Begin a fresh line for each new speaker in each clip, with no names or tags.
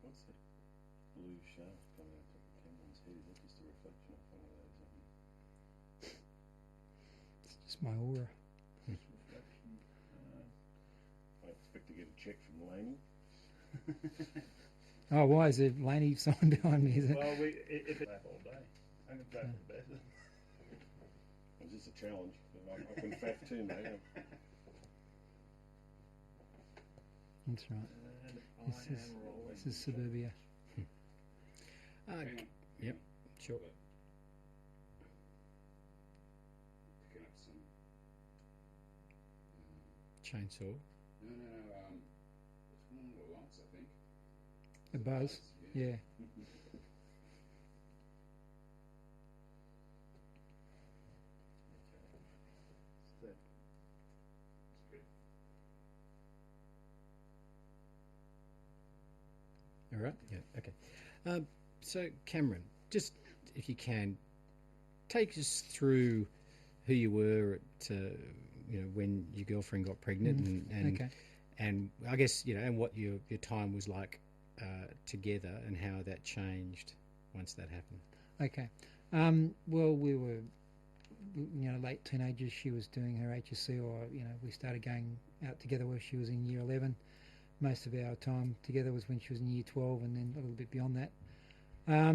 What's that blue shaft coming out of Cameron's head? Is that just a reflection of one of those?
It's just my aura.
Reflection. I expect to get a cheque from Laney.
Oh, why is there Laney sign behind me? Is it?
Well, if it's lap all day, I can faff the best.
It's just a challenge. I can faff too, mate.
That's right.
And
This is suburbia.
Yep, sure.
Picking up some.
Chainsaw.
No. It's one of the lights, I think.
A buzz. Yeah.
Good.
It's good.
All right. Yeah. Okay. So Cameron, just if you can, take us through who you were at, when your girlfriend got pregnant, and
Okay.
and I guess and what your time was like together, and how that changed once that happened.
Okay. Well, we were, late teenagers. She was doing her HSC, or we started going out together where she was in year 11. Most of our time together was when she was in year 12, and then a little bit beyond that. I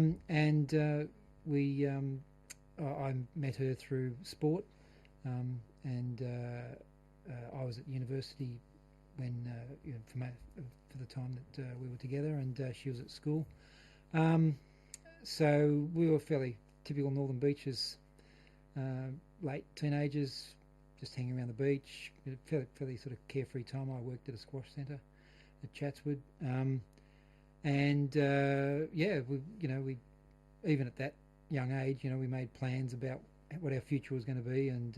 met her through sport, and I was at university when for the time that we were together, and she was at school. So we were fairly typical Northern Beaches, late teenagers, just hanging around the beach. Fairly sort of carefree time. I worked at a squash centre at Chatswood, we even at that young age, we made plans about what our future was going to be, and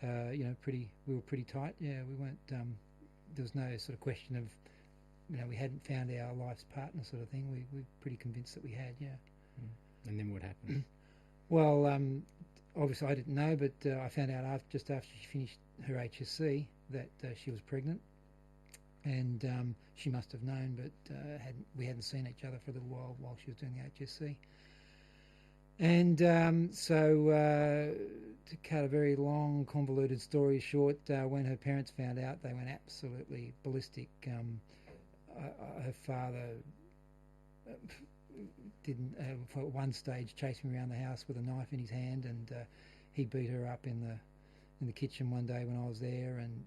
we were pretty tight. Yeah, we weren't. There was no sort of question of, we hadn't found our life's partner, sort of thing. We were pretty convinced that we had. Yeah.
And then what happened?
Well, obviously I didn't know, but I found out just after she finished her HSC that she was pregnant, and she must have known, but we hadn't seen each other for a little while she was doing the HSC. And to cut a very long, convoluted story short, when her parents found out, they went absolutely ballistic. Her father didn't, for one stage, chase me around the house with a knife in his hand, and he beat her up in the kitchen one day when I was there, and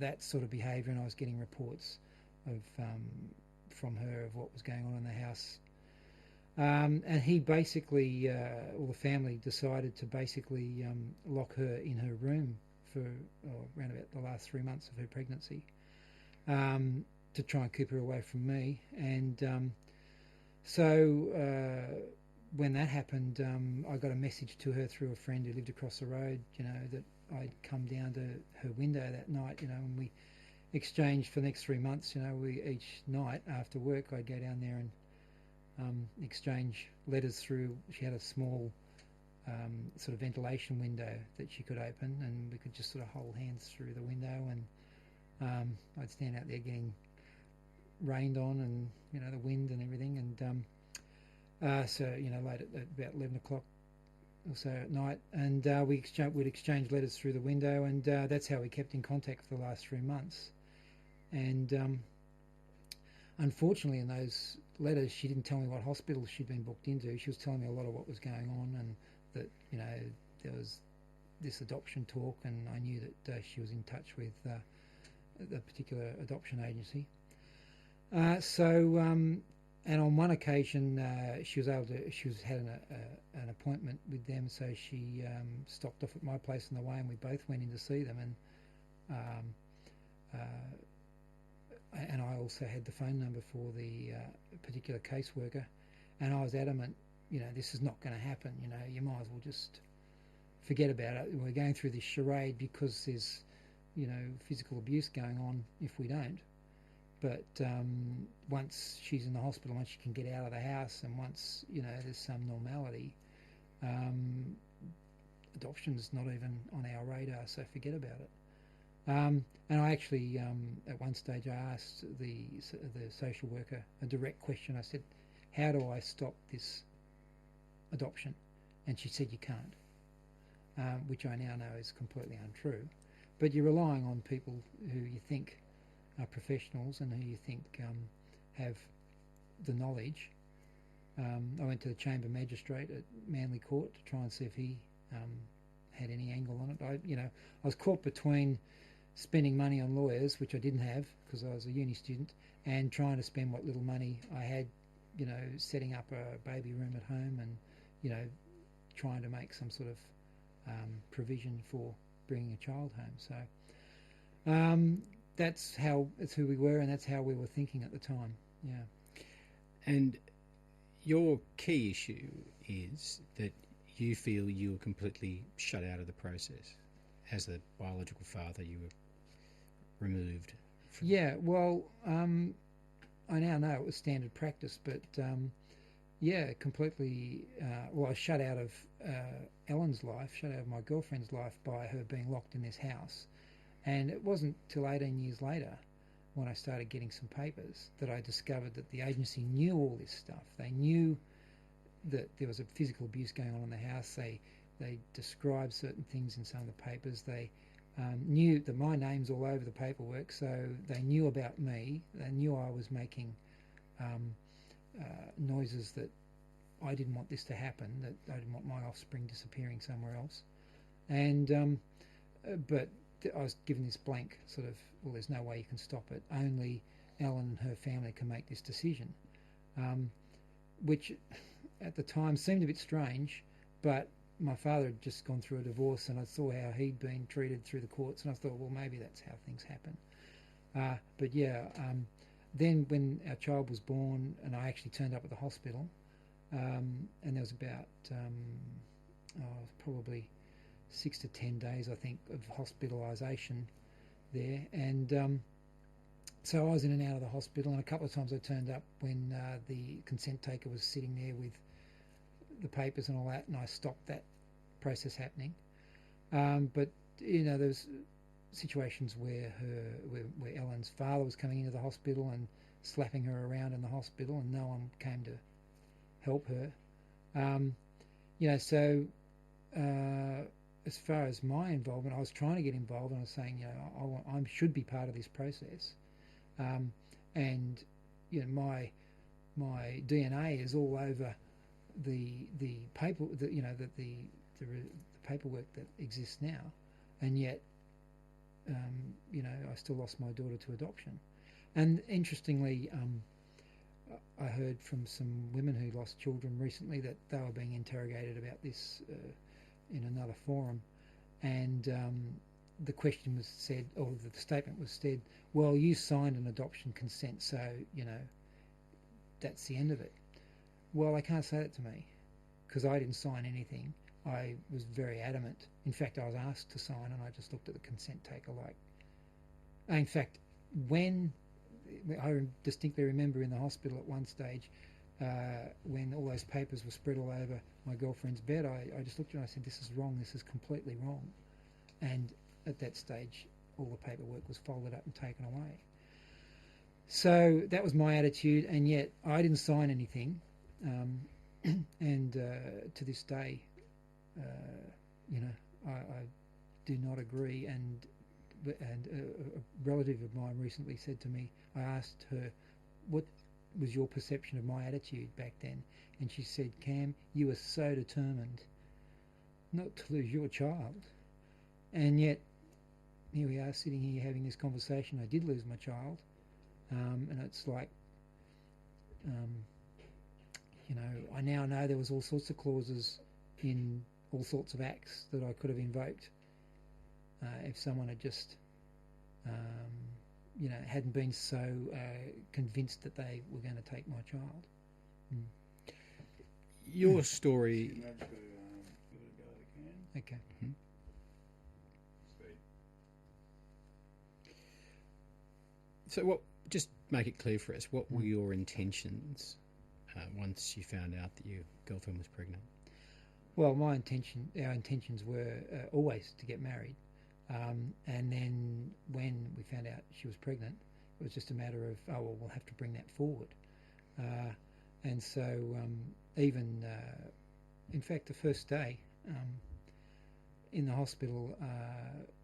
that sort of behaviour. And I was getting reports of from her of what was going on in the house. And he basically, the family decided to basically lock her in her room for around about the last 3 months of her pregnancy, to try and keep her away from me. And when that happened, I got a message to her through a friend who lived across the road, that I'd come down to her window that night, and we exchanged for the next 3 months. We each night after work I'd go down there and exchange letters through. She had a small sort of ventilation window that she could open, and we could just sort of hold hands through the window, and I'd stand out there getting rained on, and the wind and everything, and so late at about 11 o'clock or so at night, and we'd exchange letters through the window, and that's how we kept in contact for the last 3 months. And unfortunately, in those letters, she didn't tell me what hospital she'd been booked into. She was telling me a lot of what was going on, and that there was this adoption talk, and I knew that she was in touch with the particular adoption agency. And on one occasion, she had an appointment with them, so she stopped off at my place on the way, and we both went in to see them. And I also had the phone number for the particular caseworker, and I was adamant, this is not going to happen. You might as well just forget about it. We're going through this charade because there's, physical abuse going on if we don't. But once she's in the hospital, once she can get out of the house, and once there's some normality, adoption's not even on our radar. So forget about it. And I actually, at one stage, I asked the social worker a direct question. I said, "How do I stop this adoption?" And she said, "You can't," which I now know is completely untrue. But you're relying on people who you think are professionals and who you think have the knowledge. I went to the Chamber Magistrate at Manly Court to try and see if he had any angle on it. I was caught between spending money on lawyers, which I didn't have because I was a uni student, and trying to spend what little money I had, setting up a baby room at home and, trying to make some sort of provision for bringing a child home. So that's who we were, and that's how we were thinking at the time. Yeah.
And your key issue is that you feel you were completely shut out of the process. As the biological father, you were removed.
Yeah, well, I now know it was standard practice, but completely. I was shut out of Ellen's life, shut out of my girlfriend's life by her being locked in this house. And it wasn't till 18 years later, when I started getting some papers, that I discovered that the agency knew all this stuff. They knew that there was a physical abuse going on in the house. They described certain things in some of the papers. They knew that my name's all over the paperwork, so they knew about me. They knew I was making noises that I didn't want this to happen, that I didn't want my offspring disappearing somewhere else. And but I was given this blank sort of, well, there's no way you can stop it. Only Ellen and her family can make this decision, which at the time seemed a bit strange, but my father had just gone through a divorce, and I saw how he'd been treated through the courts, and I thought, well, maybe that's how things happen. But then when our child was born, and I actually turned up at the hospital, and there was about probably 6 to 10 days, I think, of hospitalisation there, and so I was in and out of the hospital, and a couple of times I turned up when the consent taker was sitting there with the papers and all that, and I stopped that process happening. But there's situations where Ellen's father was coming into the hospital and slapping her around in the hospital, and no one came to help her. So as far as my involvement, I was trying to get involved, and I was saying, I should be part of this process, and my DNA is all over the paper, the paperwork that exists now, and yet I still lost my daughter to adoption. And interestingly, I heard from some women who lost children recently that they were being interrogated about this in another forum, and the question was said, or the statement was said, well, you signed an adoption consent, so that's the end of it. Well, they can't say that to me because I didn't sign anything. I was very adamant. In fact, I was asked to sign, and I just looked at the consent taker like. In fact, when I distinctly remember in the hospital at one stage, when all those papers were spread all over my girlfriend's bed, I just looked at her and I said, "This is wrong. This is completely wrong." And at that stage, all the paperwork was folded up and taken away. So that was my attitude, and yet I didn't sign anything. And to this day, I do not agree. And a relative of mine recently said to me, I asked her, what was your perception of my attitude back then? And she said, "Cam, you were so determined not to lose your child. And yet, here we are sitting here having this conversation. I did lose my child. And it's like, I now know there was all sorts of clauses in all sorts of acts that I could have invoked if someone had just, hadn't been so convinced that they were going to take my child."
Your story.
Give it a go again.
Okay.
Speed.
So, just make it clear for us. What were your intentions once you found out that your girlfriend was pregnant?
Well, our intentions were always to get married. And then when we found out she was pregnant, it was just a matter of, oh, well, we'll have to bring that forward. And so even, in fact, the first day in the hospital,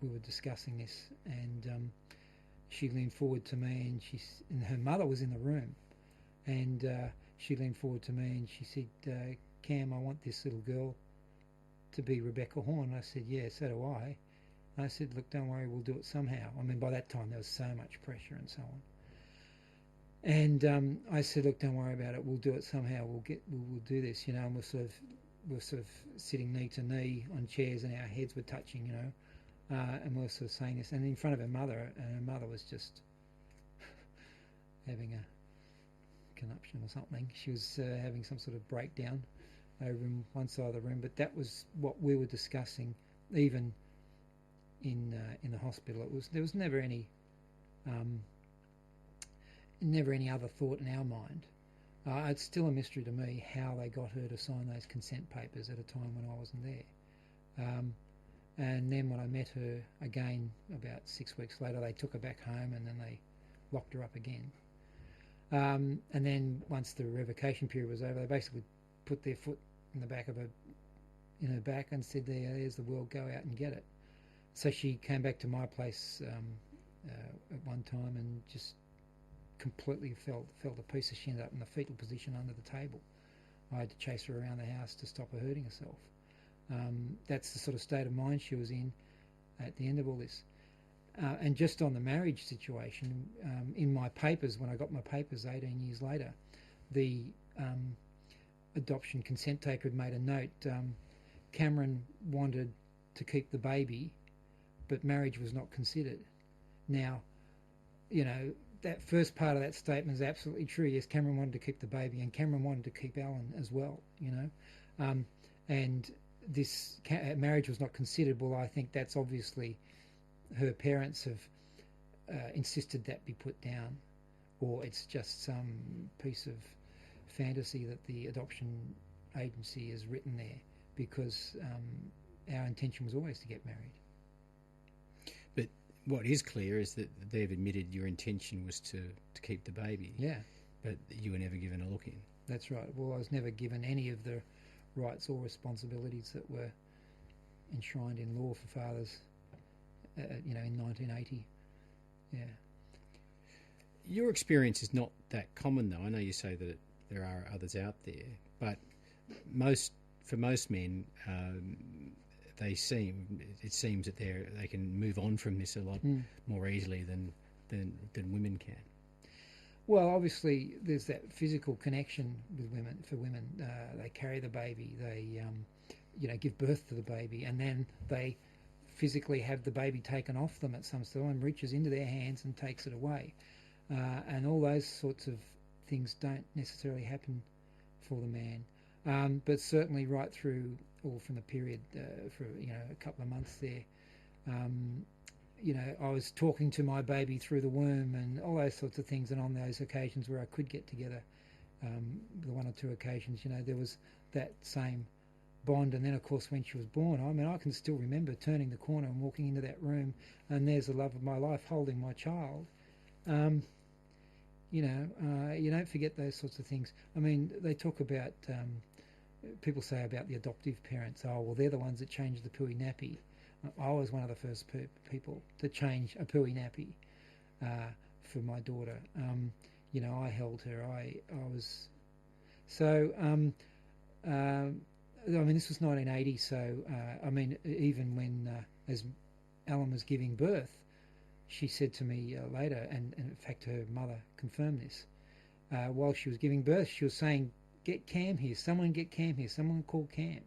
we were discussing this, and she leaned forward to me, and her mother was in the room, and she leaned forward to me and she said, Cam, I want this little girl to be Rebecca Horn. I said, yeah, so do I. I said, look, don't worry, we'll do it somehow. I mean, by that time there was so much pressure and so on. And I said, look, don't worry about it. We'll do it somehow. We'll do this, you know. And we're sort of sitting knee to knee on chairs, and our heads were touching, you know. And we were sort of saying this, and in front of her mother, and her mother was just having a conniption or something. She was having some sort of breakdown over in one side of the room. But that was what we were discussing, even in the hospital. There was never any other thought in our mind. It's still a mystery to me how they got her to sign those consent papers at a time when I wasn't there. And then when I met her again about 6 weeks later, they took her back home, and then they locked her up again. And then once the revocation period was over, they basically put their foot in the back of her, in her back, and said, there's the world, go out and get it. So she came back to my place at one time and just completely felt a piece of. She ended up in the fetal position under the table. I had to chase her around the house to stop her hurting herself. That's the sort of state of mind she was in at the end of all this. And just on the marriage situation, in my papers, when I got my papers 18 years later, the adoption consent taker had made a note. Cameron wanted to keep the baby, but marriage was not considered. Now, you know, that first part of that statement is absolutely true. Yes, Cameron wanted to keep the baby, and Cameron wanted to keep Alan as well, you know. And this marriage was not considered. Well, I think that's obviously her parents have insisted that be put down, or it's just some piece of fantasy that the adoption agency has written there, because our intention was always to get married.
But what is clear is that they've admitted your intention was to keep the baby.
Yeah.
But you were never given a look in.
That's right. Well, I was never given any of the rights or responsibilities that were enshrined in law for fathers, you know, in 1980. Yeah.
Your experience is not that common, though. I know you say that there are others out there, but for most men, it seems that they can move on from this a lot more easily than women can.
Well, obviously, there's that physical connection with women. For women, they carry the baby, they, you know, give birth to the baby, and then they physically have the baby taken off them at some stage and reaches into their hands and takes it away. And all those sorts of things don't necessarily happen for the man. But certainly right through, or from the period for, you know, a couple of months there, you know, I was talking to my baby through the womb and all those sorts of things. And on those occasions where I could get together, the one or two occasions, you know, there was that same bond. And then, of course, when she was born, I mean, I can still remember turning the corner and walking into that room, and there's the love of my life holding my child. You know, you don't forget those sorts of things. I mean, they talk about, people say about the adoptive parents, oh, well, they're the ones that changed the pooey nappy. I was one of the first people to change a pooey nappy for my daughter. You know, I held her. I was... So, I mean, this was 1980, so, I mean, even when, as Alan was giving birth, she said to me later, and in fact her mother confirmed this, while she was giving birth, she was saying, get Cam here, someone get Cam here, someone call Cam.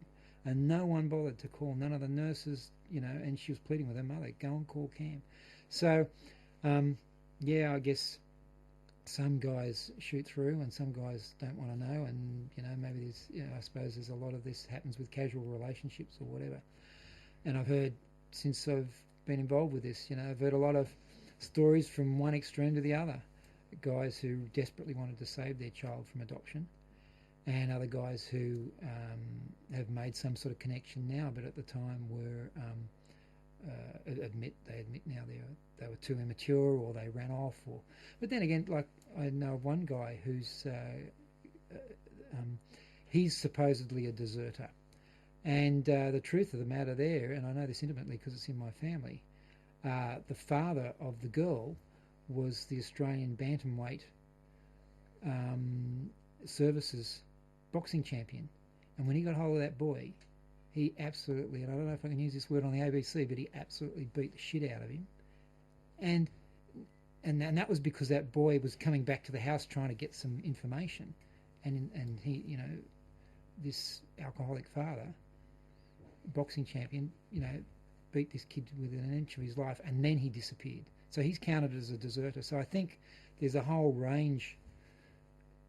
And no one bothered to call, none of the nurses, you know, and she was pleading with her mother, go and call Cam. So, yeah, I guess some guys shoot through and some guys don't want to know, and, you know, maybe there's, you know, I suppose there's a lot of this happens with casual relationships or whatever. And I've heard, since I've been involved with this, you know, I've heard a lot of stories from one extreme to the other. Guys who desperately wanted to save their child from adoption, and other guys who have made some sort of connection now, but at the time were admit now they were too immature, or they ran off, or. But then again, like I know of one guy who's he's supposedly a deserter, and the truth of the matter there, and I know this intimately because it's in my family. The father of the girl was the Australian bantamweight services boxing champion, and when he got hold of that boy, he absolutely, and I don't know if I can use this word on the ABC, but he absolutely beat the shit out of him, and that was because that boy was coming back to the house trying to get some information, and he, this alcoholic father, boxing champion, beat this kid within an inch of his life, and then he disappeared. So he's counted as a deserter. So I think there's a whole range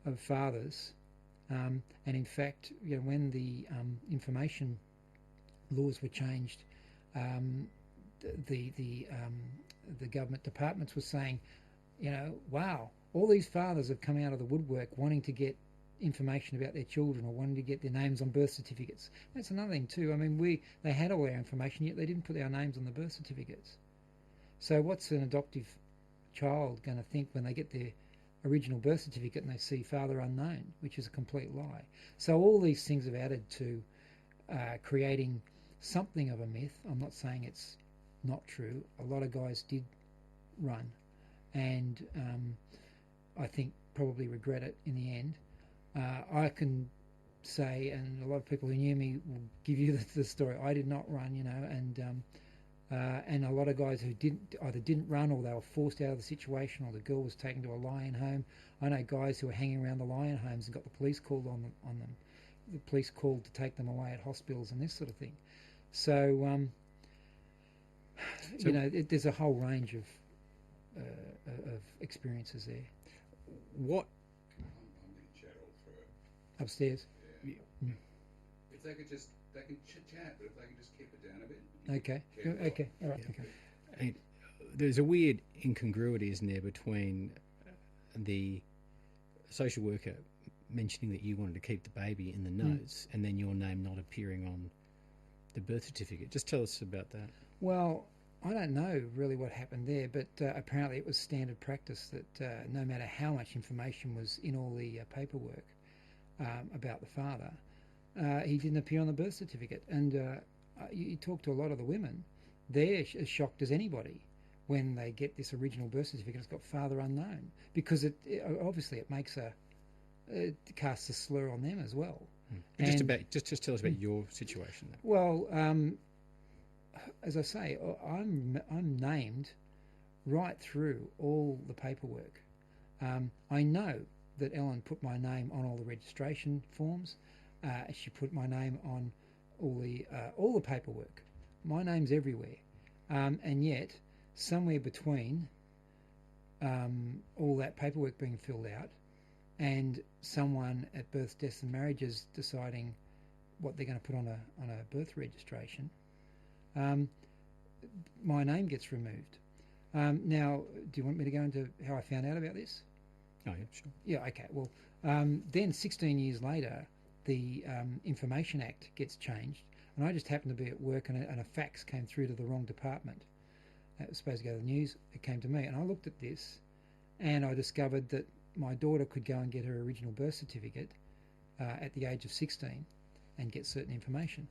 of fathers, and in fact, when the information laws were changed, the government departments were saying, wow, all these fathers have come out of the woodwork wanting to get information about their children or wanting to get their names on birth certificates. That's another thing too. I mean, they had all our information, yet they didn't put our names on the birth certificates. So what's an adoptive child going to think when they get their original birth certificate and they see father unknown, which is a complete lie? So all these things have added to creating something of a myth. I'm not saying it's not true. A lot of guys did run, and I think probably regret it in the end. I can say, and a lot of people who knew me will give you the story, I did not run, and a lot of guys who didn't run, or they were forced out of the situation, or the girl was taken to a lion home. I know guys who were hanging around the lion homes and got the police called on them. The police called to take them away at hospitals and this sort of thing. So, there's a whole range of experiences there.
What
I'm getting chat all through it.
Upstairs.
If they could just, they can chit-chat, but if they could just keep it down a bit.
Okay.
Keep it
Okay. All right. Okay.
And there's a weird incongruity, isn't there, between the social worker mentioning that you wanted to keep the baby in the notes and then your name not appearing on the birth certificate. Just tell us about that.
Well, I don't know really what happened there, but apparently it was standard practice that no matter how much information was in all the paperwork about the father, he didn't appear on the birth certificate. And you talk to a lot of the women, they're as shocked as anybody when they get this original birth certificate. It's got father unknown, because it obviously it makes it casts a slur on them as well.
But just tell us about your situation then.
Well, as I say, I'm named right through all the paperwork. I know that Ellen put my name on all the registration forms. She put my name on all the paperwork. My name's everywhere, and yet somewhere between all that paperwork being filled out and someone at Births, Deaths and Marriages deciding what they're going to put on a birth registration, my name gets removed. Now, do you want me to go into how I found out about this?
Oh, yeah, sure.
Yeah, okay. Well, then 16 years later, the Information Act gets changed, and I just happened to be at work, and a fax came through to the wrong department. It was supposed to go to the news. It came to me, and I looked at this, and I discovered that my daughter could go and get her original birth certificate at the age of 16 and get certain information.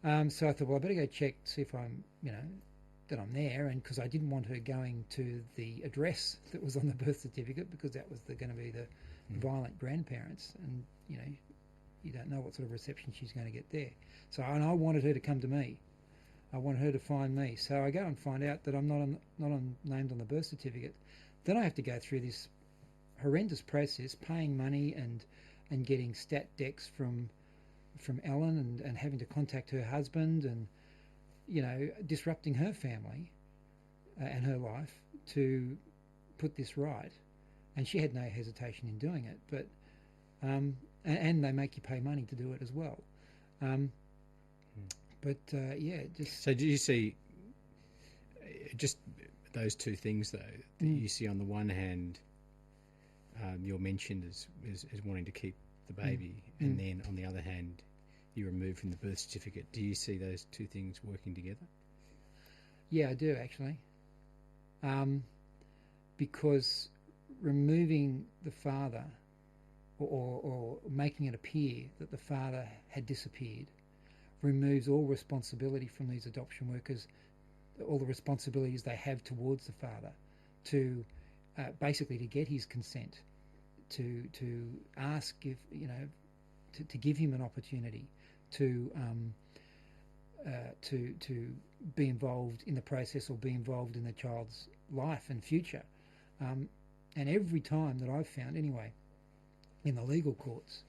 So I thought, well, I better go check, see if I'm, that I'm there, and because I didn't want her going to the address that was on the birth certificate, because that was going to be the violent grandparents, and you don't know what sort of reception she's going to get there. So, and I wanted her to come to me. I wanted her to find me. So I go and find out that I'm not named on the birth certificate. Then I have to go through this horrendous process, paying money and getting stat decks from Ellen and having to contact her husband and disrupting her family and her life to put this right. And she had no hesitation in doing it, but and they make you pay money to do it as well. Just
So do you see just those two things though that you see? On the one hand, you're mentioned as wanting to keep the baby, and then on the other hand, you're removed from the birth certificate. Do you see those two things working together?
Yeah, I do actually. Because removing the father or making it appear that the father had disappeared removes all responsibility from these adoption workers, all the responsibilities they have towards the father to basically to get his consent, to ask if, to give him an opportunity to be involved in the process or be involved in the child's life and future. And every time that I've found, anyway, in the legal courts,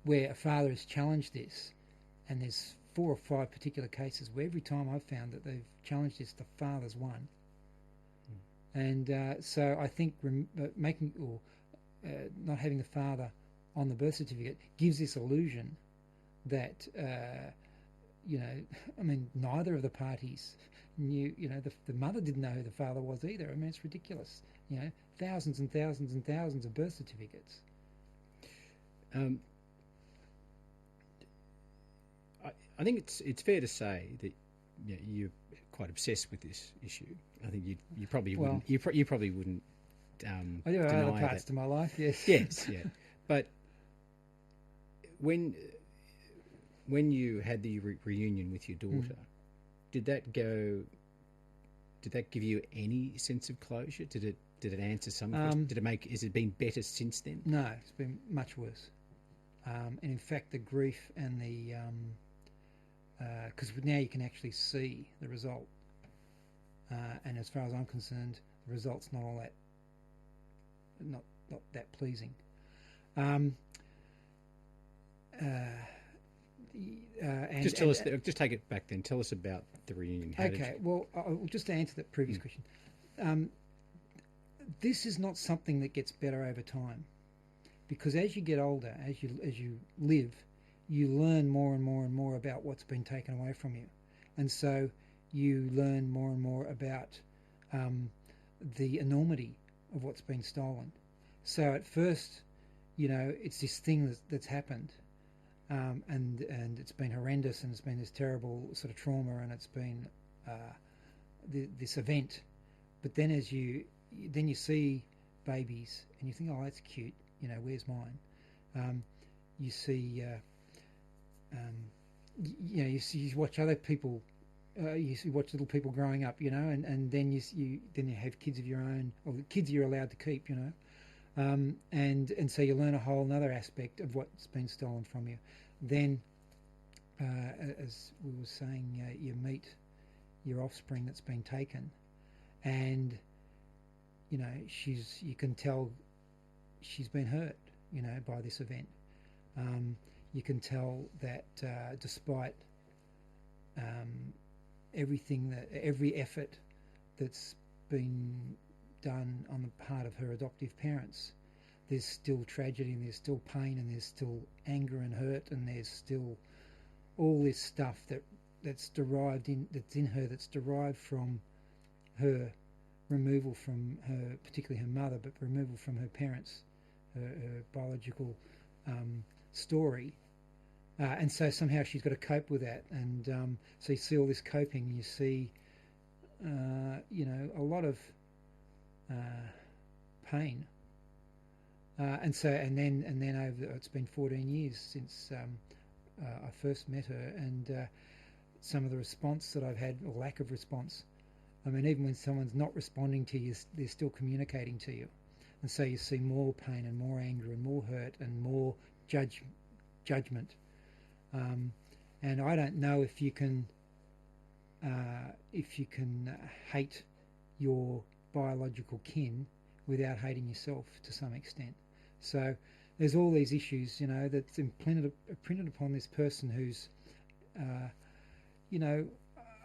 where a father has challenged this, and there's 4 or 5 particular cases where every time I've found that they've challenged this, the father's won. And so I think making or not having the father on the birth certificate gives this illusion that neither of the parties knew. The mother didn't know who the father was either. I mean, it's ridiculous. Thousands and thousands and thousands of birth certificates.
I think it's fair to say that you're quite obsessed with this issue. I think you probably wouldn't. You probably wouldn't.
I do have other
deny
parts
that.
to my life. Yes.
Yes, yeah. But when you had the reunion with your daughter, did that give you any sense of closure? Did it answer some questions? Has it been better since then?
No, it's been much worse. And in fact, the grief and the because now you can actually see the result. And as far as I'm concerned, the result's not all that not that pleasing. And
just tell us. Just take it back then. Tell us about the reunion.
Well, just to answer that previous question, this is not something that gets better over time, because as you get older, as you live, you learn more and more and more about what's been taken away from you, and so you learn more and more about the enormity of what's been stolen. So at first, it's this thing that's happened. And it's been horrendous, and it's been this terrible sort of trauma, and it's been this event. But then as you see babies, and you think, oh, that's cute, where's mine? You see, you watch other people, you watch little people growing up, and then you have kids of your own, or the kids you're allowed to keep, and so you learn a whole other aspect of what's been stolen from you. Then, as we were saying, you meet your offspring that's been taken, and you can tell she's been hurt, by this event. You can tell that despite every effort that's been done on the part of her adoptive parents, there's still tragedy, and there's still pain, and there's still anger and hurt, and there's still all this stuff that's in her, that's derived from her removal from her, particularly her mother, but removal from her parents, her biological story. And so somehow she's got to cope with that, and so you see all this coping. You see, a lot of pain, and then over it's been 14 years since I first met her, and some of the response that I've had, or lack of response. I mean, even when someone's not responding to you, they're still communicating to you, and so you see more pain and more anger and more hurt and more judgment. And I don't know if you can hate your biological kin without hating yourself to some extent. So there's all these issues, that's printed upon this person who's,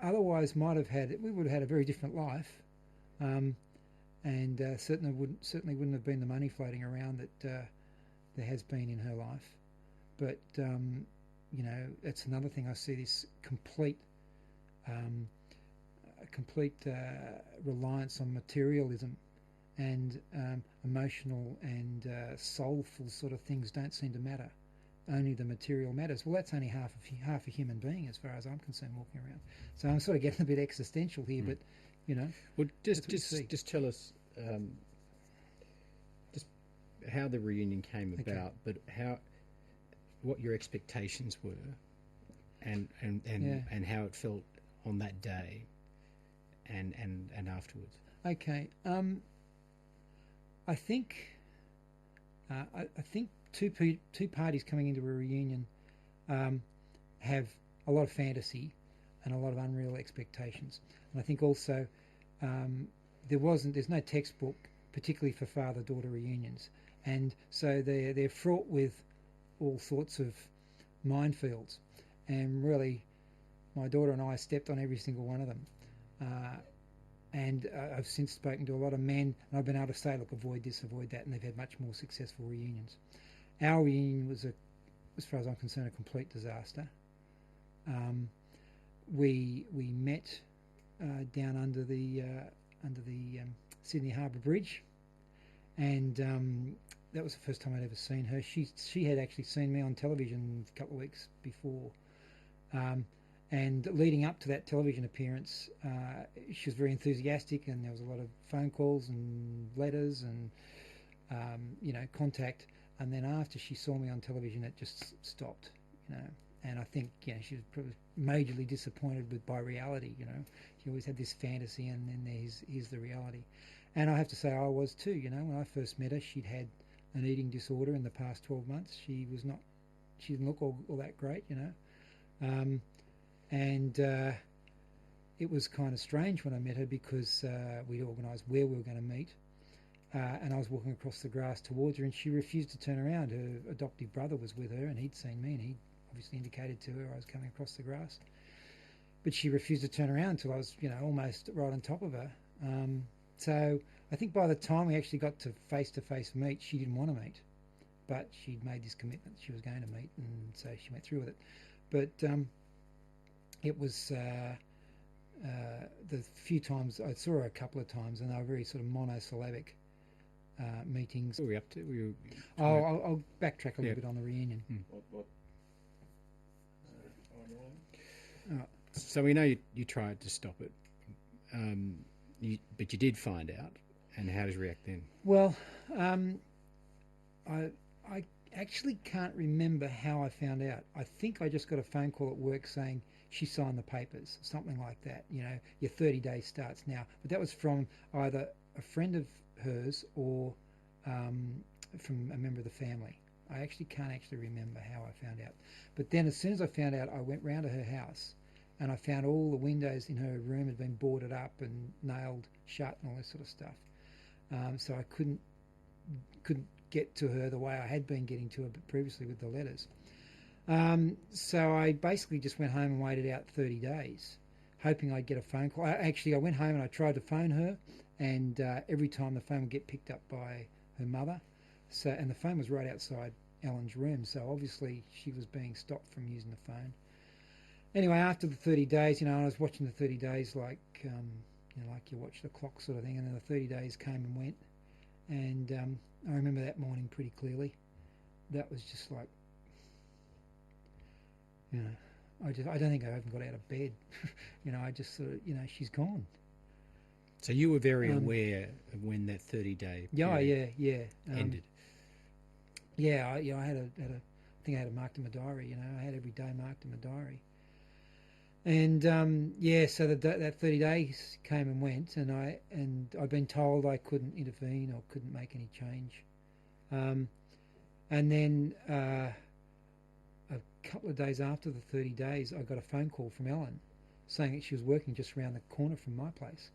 otherwise we would have had a very different life, and certainly wouldn't have been the money floating around that there has been in her life. But that's another thing. I see this complete reliance on materialism, and emotional and soulful sort of things don't seem to matter. only the material matters. Well, that's only half a human being as far as I'm concerned walking around. So I'm sort of getting a bit existential here, but you know,
Well,
That's what you see.
just tell us just how the reunion came
Okay.
about, but what your expectations were, and
Yeah.
and how it felt on that day, and afterwards.
okay. I think I think two parties coming into a reunion have a lot of fantasy and a lot of unreal expectations, and I think also there's no textbook particularly for father-daughter reunions, and so they're fraught with all sorts of minefields, and really my daughter and I stepped on every single one of them. And I've since spoken to a lot of men, and I've been able to say, look, avoid this, avoid that, and they've had much more successful reunions. Our reunion was, as far as I'm concerned, a complete disaster. We met down under the Sydney Harbour Bridge, and that was the first time I'd ever seen her. She had actually seen me on television a couple of weeks before. And leading up to that television appearance, she was very enthusiastic, and there was a lot of phone calls and letters and contact. And then after she saw me on television, it just stopped, And I think she was probably majorly disappointed by reality. She always had this fantasy, and then here's the reality. And I have to say, I was too. When I first met her, she'd had an eating disorder in the past 12 months. She didn't look all that great, And it was kind of strange when I met her, because we'd organised where we were going to meet, and I was walking across the grass towards her, and she refused to turn around. Her adoptive brother was with her, and he'd seen me, and he obviously indicated to her I was coming across the grass. But she refused to turn around until I was, almost right on top of her. So I think by the time we actually got to face meet, she didn't want to meet, but she'd made this commitment that she was going to meet, and so she went through with it. But it was the few times I saw her a couple of times, and they were very sort of monosyllabic meetings.
What were we up to?
I'll backtrack a little bit on the reunion.
What?
So we know you tried to stop it, but you did find out. And how did you react then?
Well, I actually can't remember how I found out. I think I just got a phone call at work saying she signed the papers, something like that. Your 30 days starts now. But that was from either a friend of hers or from a member of the family. I actually can't remember how I found out. But then as soon as I found out, I went round to her house, and I found all the windows in her room had been boarded up and nailed shut and all this sort of stuff. So I couldn't get to her the way I had been getting to her previously with the letters. So I basically just went home and waited out 30 days, hoping I'd get a phone call. I went home and I tried to phone her, and every time the phone would get picked up by her mother. And the phone was right outside Ellen's room, so obviously she was being stopped from using the phone. Anyway, after the 30 days, I was watching the 30 days like you watch the clock sort of thing, and then the 30 days came and went, and I remember that morning pretty clearly. That was just like, I don't think I even got out of bed. I just sort of, she's gone.
So you were very aware of when that 30-day period ended.
Yeah, I had I think I had it marked in my diary. I had every day marked in my diary. And so that 30 days came and went, and I'd been told I couldn't intervene or couldn't make any change. And then a couple of days after the 30 days, I got a phone call from Ellen saying that she was working just around the corner from my place.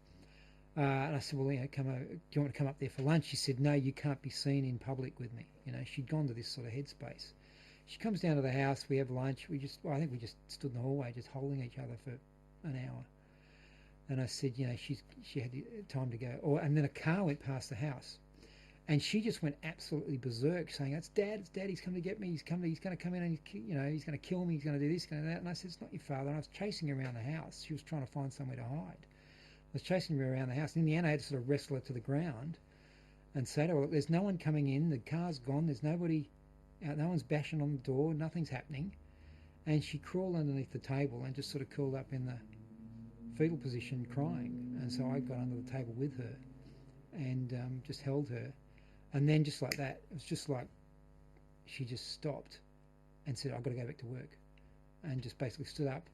And I said, well, do you want to come up there for lunch? She said, no, you can't be seen in public with me. She'd gone to this sort of headspace. She comes down to the house, we have lunch, I think we just stood in the hallway just holding each other for an hour. And I said, she had time to go. And then a car went past the house. And she just went absolutely berserk, saying, it's Dad, he's come to get me, he's going to come in and he's going to kill me, he's going to do this, going to do that. And I said, it's not your father. And I was chasing her around the house. She was trying to find somewhere to hide. I was chasing her around the house. And in the end, I had to sort of wrestle her to the ground and say to her, look, there's no one coming in, the car's gone, there's nobody out. No one's bashing on the door. Nothing's happening. And she crawled underneath the table and just sort of curled up in the fetal position crying. And so I got under the table with her and just held her. And then just like that, it was just like she just stopped and said, I've got to go back to work. And just basically stood up.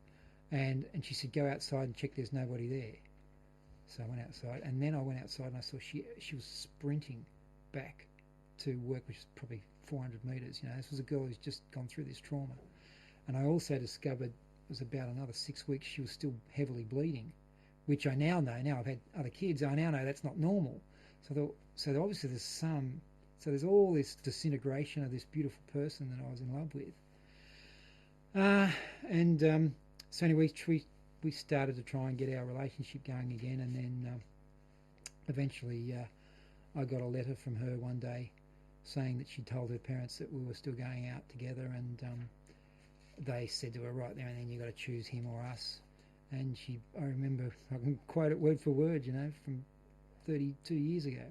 And she said, go outside and check there's nobody there. So I went outside. And then I went outside and I saw she was sprinting back to work, which is probably 400 metres. You know, this was a girl who's just gone through this trauma. And I also discovered it was about another 6 weeks she was still heavily bleeding, which I now know. Now I've had other kids. I now know that's not normal. So obviously there's all this disintegration of this beautiful person that I was in love with. So anyway, we started to try and get our relationship going again, and then eventually I got a letter from her one day saying that she told her parents that we were still going out together, and they said to her right there and then, you've got to choose him or us. And I remember, I can quote it word for word, you know, from 32 years ago.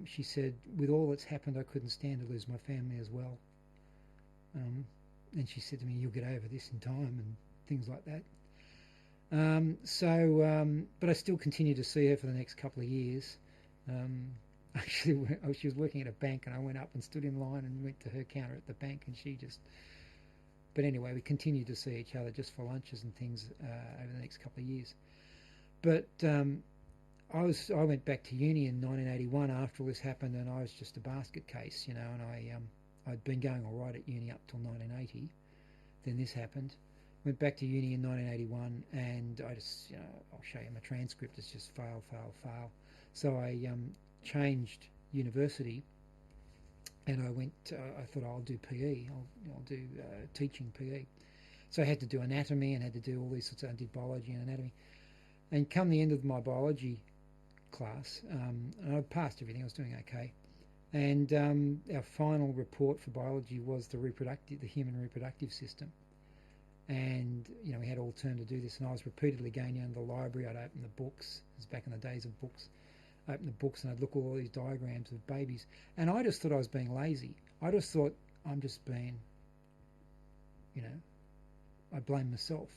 She said, with all that's happened, I couldn't stand to lose my family as well. And she said to me, you'll get over this in time, and things like that. But I still continued to see her for the next couple of years. Actually, she was working at a bank, and I went up and stood in line and went to her counter at the bank, and she just... But anyway, we continued to see each other just for lunches and things over the next couple of years. But I went back to uni in 1981 after all this happened, and I was just a basket case, you know, and I'd been going all right at uni up till 1980. Then this happened. Went back to uni in 1981, and I just, you know, I'll show you my transcript. It's just fail, fail, fail. So I changed university, and I thought I'll do PE. I'll do teaching PE. So I had to do anatomy and had to do all these sorts of. I did biology and anatomy, and come the end of my biology class, and I passed everything. I was doing okay. And our final report for biology was the human reproductive system. And, you know, we had all term to do this, and I was repeatedly going down to the library. I'd open the books. It was back in the days of books. Open the books, and I'd look at all these diagrams of babies. And I just thought I was being lazy. I just thought I'm just being, you know, I blame myself.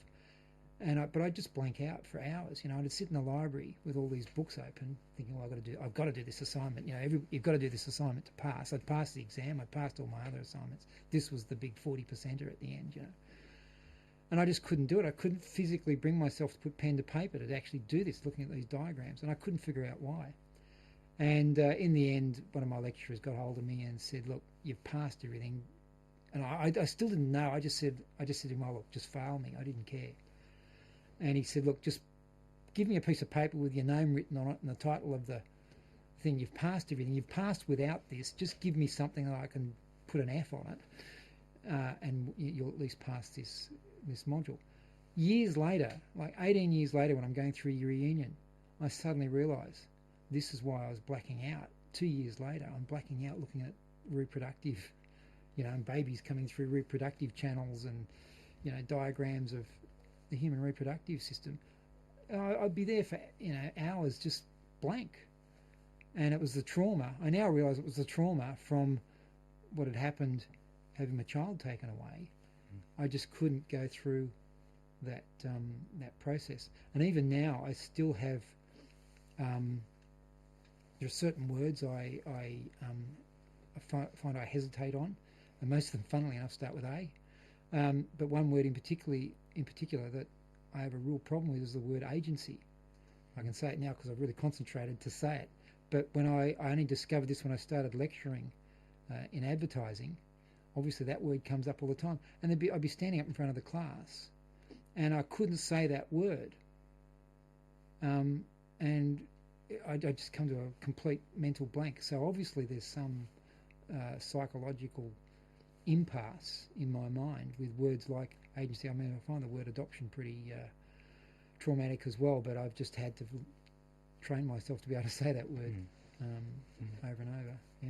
But I'd just blank out for hours. You know, I'd sit in the library with all these books open, thinking, well, I've got to do this assignment. You know, you've got to do this assignment to pass. I'd passed the exam. I'd passed all my other assignments. This was the big 40%er at the end, you know. And I just couldn't do it. I couldn't physically bring myself to put pen to paper to actually do this, looking at these diagrams, and I couldn't figure out why. And in the end, one of my lecturers got hold of me and said, look, you've passed everything. And I still didn't know. I just said to him, oh, look, just fail me. I didn't care. And he said, look, just give me a piece of paper with your name written on it and the title of the thing. You've passed everything. You've passed without this. Just give me something that I can put an F on it, and you'll at least pass this module. Years later, like 18 years later, when I'm going through your reunion, I suddenly realise this is why I was blacking out. 2 years later, I'm blacking out looking at reproductive, you know, and babies coming through reproductive channels and, you know, diagrams of the human reproductive system. I'd be there for, you know, hours just blank. And it was the trauma. I now realise it was the trauma from what had happened having my child taken away. I just couldn't go through that process. And even now, I still have. There are certain words I find I hesitate on, and most of them, funnily enough, start with A. But one word in particular that I have a real problem with is the word agency. I can say it now because I've really concentrated to say it. But when I only discovered this when I started lecturing in advertising. Obviously that word comes up all the time. And I'd be standing up in front of the class and I couldn't say that word. And I just come to a complete mental blank. So obviously there's some psychological impasse in my mind with words like agency. I mean, I find the word adoption pretty traumatic as well, but I've just had to train myself to be able to say that word over and over. Yeah.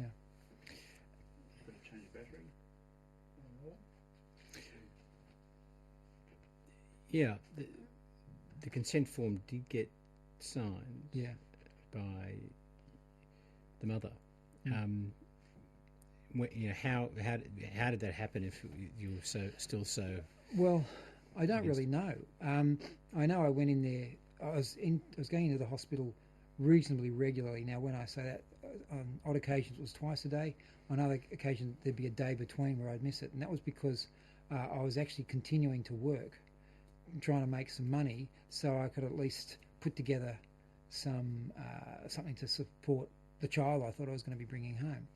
Got to change the battery.
Yeah, the consent form did get signed.
Yeah.
By the mother. how did that happen? If you were still so
Well, I don't
Yes.
really know. I know I went in there. I was going into the hospital reasonably regularly. Now, when I say that, on odd occasions it was twice a day. On other occasions there'd be a day between where I'd miss it, and that was because I was actually continuing to work, trying to make some money, so I could at least put together some something to support the child I thought I was going to be bringing home.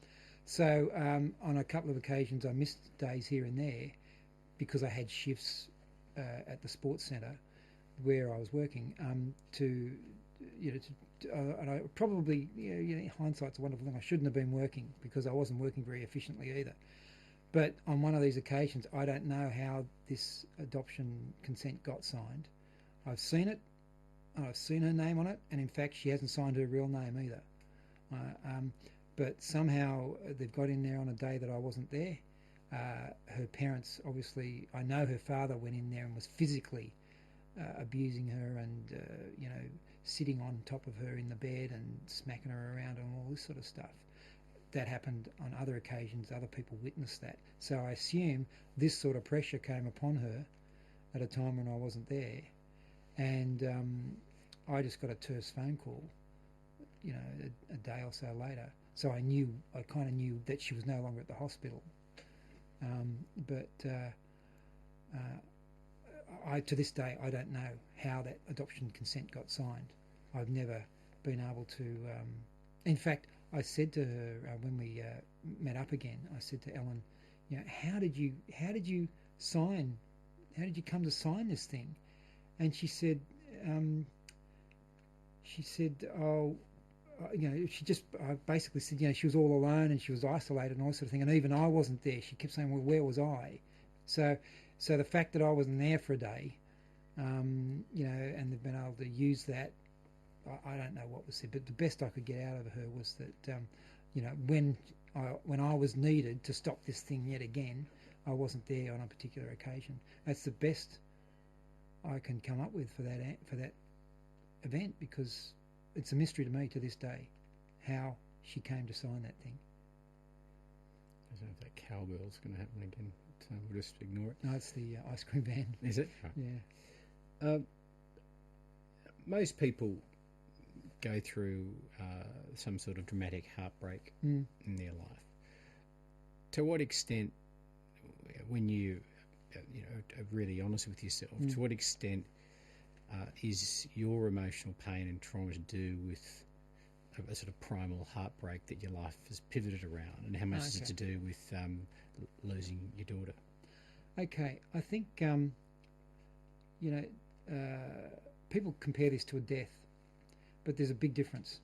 So on a couple of occasions I missed days here and there because I had shifts at the sports centre where I was working. And I probably, hindsight's a wonderful thing. I shouldn't have been working because I wasn't working very efficiently either. But on one of these occasions, I don't know how this adoption consent got signed. I've seen it, I've seen her name on it, and in fact, she hasn't signed her real name either. But somehow they've got in there on a day that I wasn't there. Her parents, obviously, I know her father went in there and was physically abusing her and, sitting on top of her in the bed and smacking her around and all this sort of stuff. That happened on other occasions. Other people witnessed that. So I assume this sort of pressure came upon her at a time when I wasn't there. And I just got a terse phone call, a day or so later. So I kind of knew that she was no longer at the hospital. To this day, I don't know how that adoption consent got signed. I've never been able to. In fact, I said to her when we met up again, I said to Ellen, how did you sign? How did you come to sign this thing? And she said, oh, she just basically said, she was all alone and she was isolated and all that sort of thing. And even I wasn't there. She kept saying, well, where was I? So the fact that I wasn't there for a day, and they've been able to use that, I don't know what was said, but the best I could get out of her was that, when I was needed to stop this thing yet again, I wasn't there on a particular occasion. That's the best I can come up with for that event, because it's a mystery to me to this day how she came to sign that thing.
I don't know if that cowgirl's going to happen again. So we'll just ignore it.
No, it's the ice cream van.
Is it? Right.
Yeah.
Most people go through some sort of dramatic heartbreak in their life. To what extent, when you are really honest with yourself, to what extent is your emotional pain and trauma to do with a sort of primal heartbreak that your life has pivoted around, and how much is it to do with losing your daughter?
Okay, I think people compare this to a death, but there's a big difference.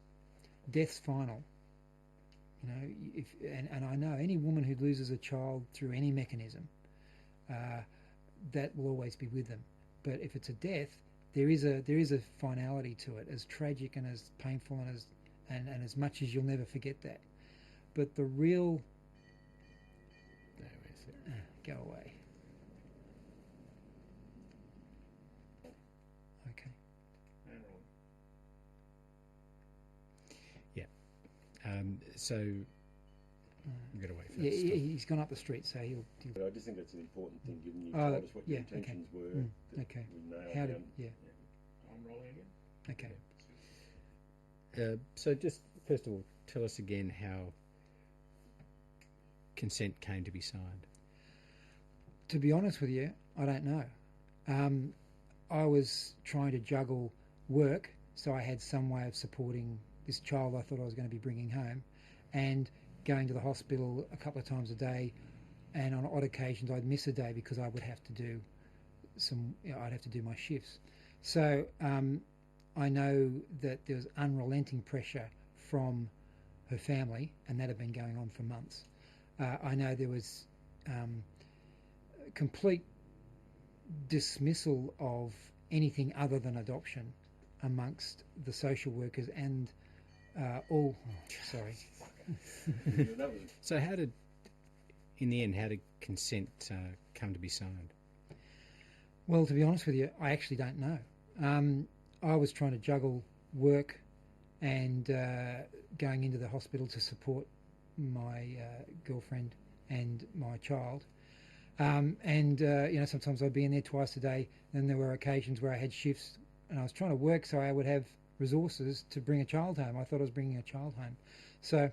Death's final. And I know any woman who loses a child through any mechanism, that will always be with them. But if it's a death, there is a finality to it, as tragic and as painful and as much as you'll never forget that. But the real go away. Okay.
So get away first.
Yeah, he's gone up the street, so he'll
But I just think that's an important thing, given you told us what your intentions were. that
Okay.
we nailed
How
down.
I'm rolling again.
Okay.
So just first of all, tell us again how consent came to be signed.
To be honest with you, I don't know. I was trying to juggle work, so I had some way of supporting this child I thought I was going to be bringing home, and going to the hospital a couple of times a day, and on odd occasions I'd miss a day because I would have to do I'd have to do my shifts. So I know that there was unrelenting pressure from her family, and that had been going on for months. I know there was complete dismissal of anything other than adoption amongst the social workers and sorry.
That was
So in the end, how did consent come to be signed?
Well, to be honest with you, I actually don't know. I was trying to juggle work and going into the hospital to support my girlfriend and my child. Sometimes I'd be in there twice a day. Then there were occasions where I had shifts and I was trying to work so I would have resources to bring a child home. I thought I was bringing a child home. So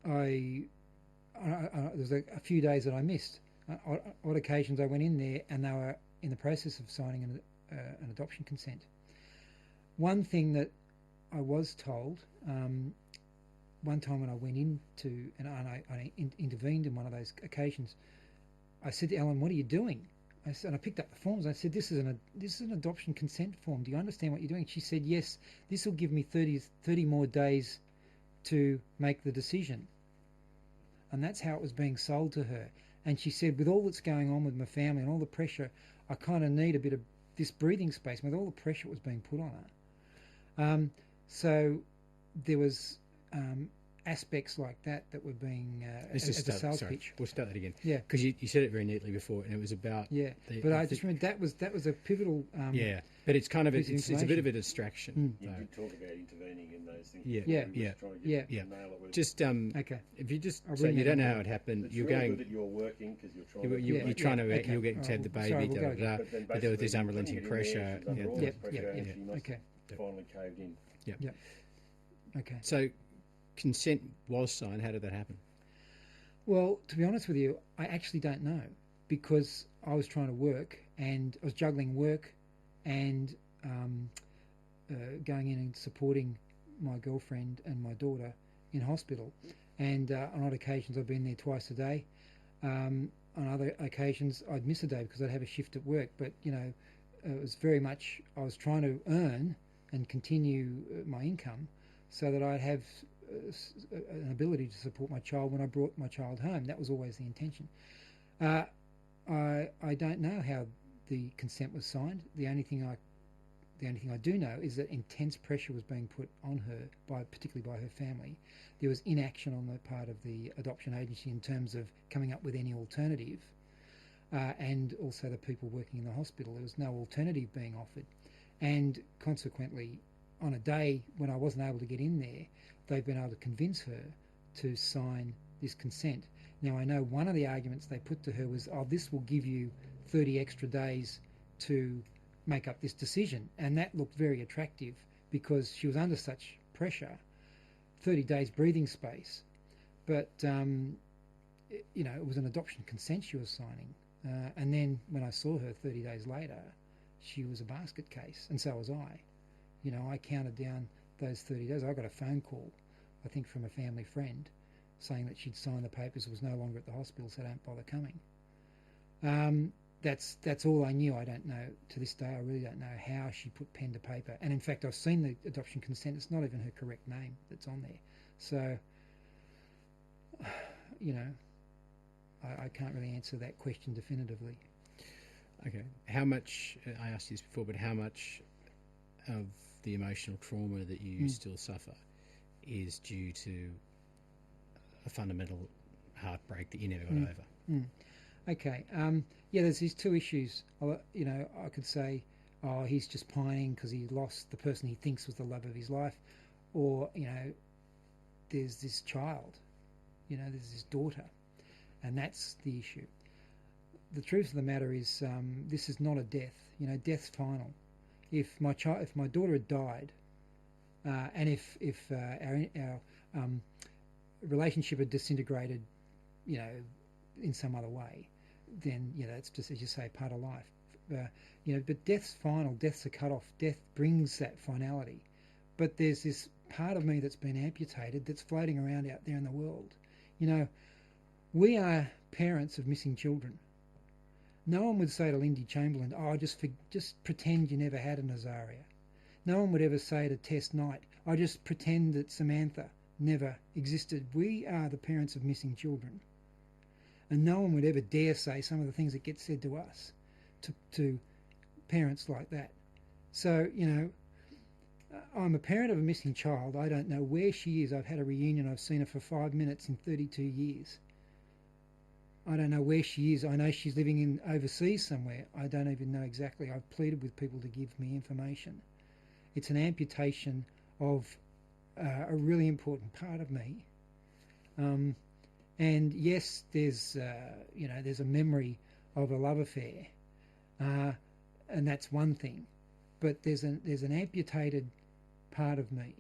there's a few days that I missed. Odd occasions I went in there and they were in the process of signing an adoption consent. One thing that I was told, one time when I went into, and I intervened in one of those occasions, I said to Ellen, "What are you doing?" I picked up the forms. I said, "This is an adoption consent form. Do you understand what you're doing?" She said, "Yes, this will give me 30 more days to make the decision." And that's how it was being sold to her. And she said, with all that's going on with my family and all the pressure, I kind of need a bit of this breathing space with all the pressure that was being put on her. So there was aspects like that were being as a sales pitch.
We'll start that again.
Yeah,
because you said it very neatly before, and it was about
but I just remember that was a pivotal.
But it's kind of it's a bit of a distraction.
You did talk about intervening in those things.
Yeah.
Nail it with.
Just
okay.
If you just
I'll
say
bring
you
that
don't
up.
know how it happened,
It's
you're
really
going.
good that you're working because you're trying.
You're trying to.
okay.
You're getting to have the baby.
Sorry, we'll go
blah,
But
but there was this
basically,
unrelenting
putting it in there,
pressure.
she's under all
Yep,
this pressure, and
yep,
she must
okay.
have finally caved in.
Okay.
So, consent was signed. How did that happen?
Well, to be honest with you, I actually don't know because I was trying to work and I was juggling work and going in and supporting my girlfriend and my daughter in hospital. And on odd occasions, I've been there twice a day. On other occasions, I'd miss a day because I'd have a shift at work. But, it was very much, I was trying to earn and continue my income so that I'd have an ability to support my child when I brought my child home. That was always the intention. I don't know how the consent was signed. The only thing I do know is that intense pressure was being put on her, particularly by her family. There was inaction on the part of the adoption agency in terms of coming up with any alternative, and also the people working in the hospital. There was no alternative being offered, and consequently, on a day when I wasn't able to get in there, they've been able to convince her to sign this consent. Now, I know one of the arguments they put to her was, "Oh, this will give you 30 extra days to make up this decision," and that looked very attractive because she was under such pressure. 30 days breathing space, but it was an adoption consent she was signing, and then when I saw her 30 days later, she was a basket case, and so was I. I counted down those 30 days. I got a phone call, I think from a family friend, saying that she'd signed the papers, was no longer at the hospital, so don't bother coming. That's all I knew. I don't know, to this day, I really don't know how she put pen to paper. And in fact, I've seen the adoption consent. It's not even her correct name that's on there. So, I can't really answer that question definitively.
Okay. How much, I asked you this before, but how much of the emotional trauma that you still suffer is due to a fundamental heartbreak that you never got over?
Okay. There's these two issues. I could say, oh, he's just pining because he lost the person he thinks was the love of his life. Or, there's this child, there's this daughter. And that's the issue. The truth of the matter is, this is not a death. Death's final. If my daughter had died, and if our relationship had disintegrated, in some other way, then that's just, as you say, part of life. But death's final. Death's a cut-off. Death brings that finality. But there's this part of me that's been amputated that's floating around out there in the world. We are parents of missing children. No one would say to Lindy Chamberlain, "Oh, just pretend you never had a Nazaria." No one would ever say to Tess Knight, "I just pretend that Samantha never existed." We are the parents of missing children. And no one would ever dare say some of the things that get said to us, to parents like that. So, I'm a parent of a missing child. I don't know where she is. I've had a reunion. I've seen her for 5 minutes in 32 years. I don't know where she is. I know she's living in overseas somewhere. I don't even know exactly. I've pleaded with people to give me information. It's an amputation of a really important part of me. And yes, there's there's a memory of a love affair, and that's one thing. But there's an amputated part of me